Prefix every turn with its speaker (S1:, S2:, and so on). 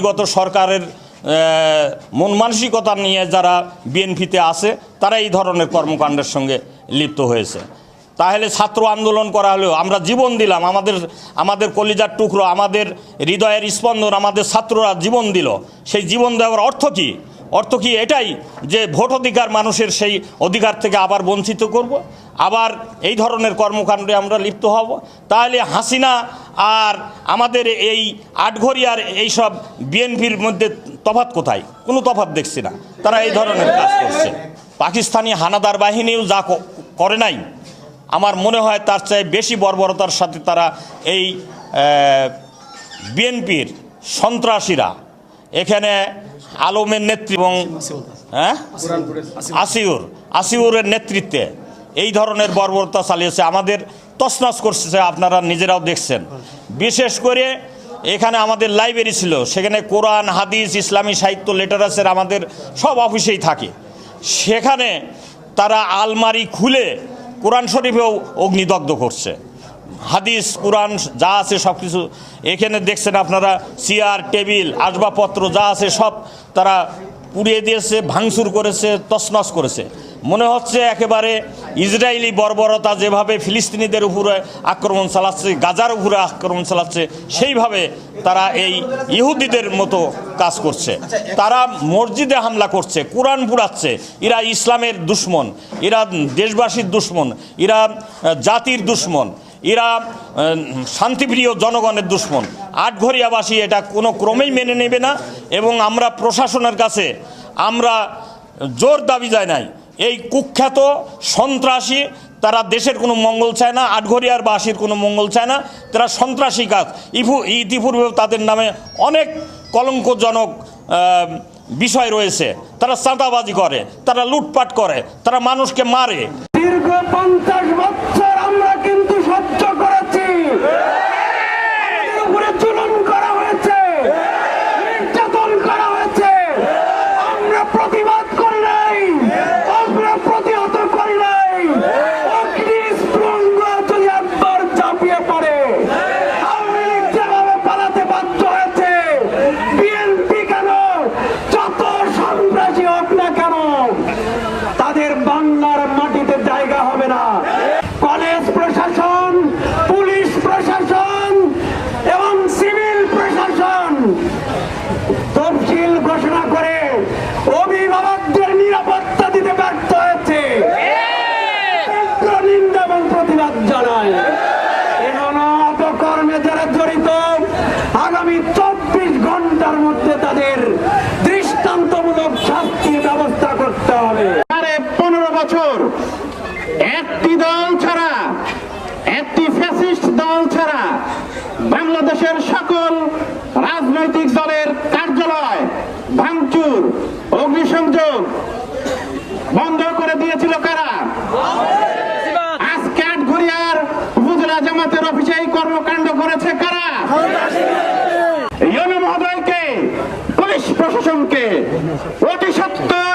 S1: বিগত সরকারের মন মানসিকতা নিয়ে যারা বিএনপিতে আছে তারা এই ধরনের কর্মকাণ্ডের সঙ্গে লিপ্ত হয়েছে। তাহলে ছাত্র আন্দোলন করা হলেও আমরা জীবন দিলাম, আমাদের কলিজার টুকরো, আমাদের হৃদয়ের স্পন্দন, আমাদের ছাত্ররা জীবন দিল। সেই জীবন দেওয়ার অর্থ কী? অর্থ কি এটাই যে ভোট অধিকার মানুষের সেই অধিকার থেকে আবার বঞ্চিত করব, আবার এই ধরনের কর্মকাণ্ডে আমরা লিপ্ত হব? তাহলে হাসিনা আর আমাদের এই আটঘরিয়ার এইসব বিএনপির মধ্যে তফাৎ কোথায়? কোনো তফাৎ দেখছি না। তারা এই ধরনের কাজ করছে। পাকিস্তানি হানাদার বাহিনীও যা করে নাই, আমার মনে হয় তার চেয়ে বেশি বর্বরতার সাথে তারা এই বিএনপির সন্ত্রাসীরা এখানে আলমের নেতৃত্ব এবং আসিউরের নেতৃত্বে এই ধরনের বর্বরতা চালিয়েছে, আমাদের তছনছ করছে। আপনারা নিজেরাও দেখছেন। বিশেষ করে এখানে আমাদের লাইব্রেরি ছিল, সেখানে কোরআন, হাদিস, ইসলামী সাহিত্য, লিটারেচার আমাদের সব অফিসেই থাকে। সেখানে তারা আলমারি খুলে কোরআন শরীফেও অগ্নিদগ্ধ করছে। হাদিস, কোরআন যা আছে সব কিছু এখানে দেখছেন আপনারা, চেয়ার, টেবিল, আসবাবপত্র যা আছে সব তারা পুড়িয়ে দিয়েছে, ভাঙচুর করেছে, তছনছ করেছে। মনে হচ্ছে একেবারে ইসরায়েলি বর্বরতা যেভাবে ফিলিস্তিনিদের উপরে আক্রমণ চালাচ্ছে, গাজার উপরে আক্রমণ চালাচ্ছে, সেইভাবে তারা এই ইহুদিদের মতো কাজ করছে। তারা মসজিদে হামলা করছে, কোরআন পুড়াচ্ছে। এরা ইসলামের দুশ্মন, এরা দেশবাসীর দুশ্মন, এরা জাতির দুশ্মন, এরা শান্তিপ্রিয় জনগণের দুশ্মন। আটঘরিয়াবাসী এটা কোনো ক্রমেই মেনে নেবে না। এবং আমরা প্রশাসনের কাছে আমরা জোর দাবি যায় নাই, এই কুখ্যাত সন্ত্রাসী তারা দেশের কোনো মঙ্গল চায় না, আটঘরিয়ারবাসীর কোনো মঙ্গল চায় না। তারা সন্ত্রাসী কাজ, ইতিপূর্বেও তাদের নামে অনেক কলঙ্কজনক বিষয় রয়েছে। তারা চাঁদাবাজি করে, তারা লুটপাট করে, তারা মানুষকে মারে।
S2: দীর্ঘ 50 বছর আমরা কিন্তু সহ্য করেছি। আমাদের উপরে জুলুম করা হয়েছে, নির্যাতন করা হয়েছে। আমরা প্রতিবাদ করি নাই, আমরা প্রতিহত করি নাই। অগ্নিস্ফুলিঙ্গ যদি একবার চাপিয়ে পড়ে, আওয়ামী লীগ যেভাবে পালাতে বাধ্য হয়েছে, বিএনপি কেন, যত সন্ত্রাসী হোক না কেন, তাদের বাংলার মাটিতে জায়গা হবে না। কলেজ প্রশাসন, পুলিশ প্রশাসন এবং সিভিল প্রশাসন তফসিল ঘোষণা করে অভিভাবকদের নিরাপত্তা দিতে ব্যর্থ হয়েছে। নিন্দা এবং প্রতিবাদ জানায়। অপকর্মে যারা জড়িত, আগামী 24 ঘন্টার মধ্যে তাদের দৃষ্টান্তমূলক শাস্তির ব্যবস্থা করতে হবে। 15 বছর একটি দল ছাড়া, একটি ফ্যাসিস্ট দল ছাড়া বাংলাদেশের সকল রাজনৈতিক দলের কার্যালয় ভাঙচুর, অগ্নিসংযোগ বন্ধ করে দিয়েছিল কারা? আজকে আটঘরিয়ার উপজেলা জামাতের অফিসে এই কর্মকাণ্ড করেছে কারা? ইউনো মহোদয়কে, পুলিশ প্রশাসনকে অতি সত্বর